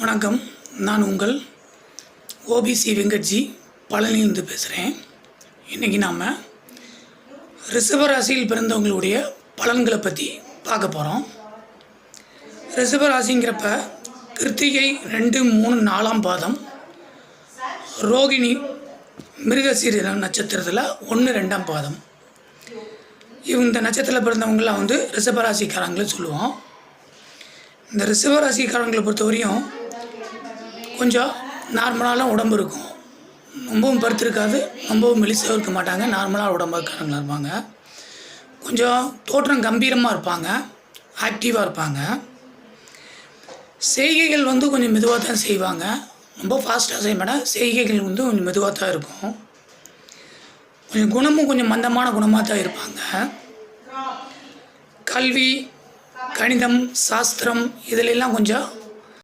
வணக்கம். நான் உங்கள் ஓபிசி வெங்கட்ஜி பழனியிலிருந்து பேசுகிறேன். இன்றைக்கி நாம் ரிஷபராசியில் பிறந்தவங்களுடைய பலன்களை பற்றி பார்க்க போகிறோம். ரிஷபராசிங்கிறப்ப கிருத்திகை 2, 3, 4ஆம் பாதம், ரோகிணி மிருகசீரிட நட்சத்திரத்தில் 1, 2ஆம் பாதம். இந்த நட்சத்திரத்தில் பிறந்தவங்களாம் ரிஷபராசிக்காரங்களை சொல்லுவோம். இந்த ரிஷபராசிக்காரங்களை பொறுத்தவரையும் கொஞ்சம் நார்மலான உடம்பு இருக்கும். ரொம்பவும் பருத்திருக்காது, ரொம்பவும் மெலிசாக இருக்க மாட்டாங்க. நார்மலாக உடம்புக்காரங்களாக இருப்பாங்க. கொஞ்சம் தோற்றம் கம்பீரமாக இருப்பாங்க, ஆக்டிவாக இருப்பாங்க. செய்கைகள் கொஞ்சம் மெதுவாக தான் செய்வாங்க. ரொம்ப ஃபாஸ்ட்டாக செய்ய மாட்டாங்க. செய்கைகள் கொஞ்சம் மெதுவாக தான் இருக்கும். கொஞ்சம் குணமும் கொஞ்சம் மந்தமான குணமாக தான் இருப்பாங்க. கல்வி, கணிதம், சாஸ்திரம் இதிலெல்லாம் கொஞ்சம்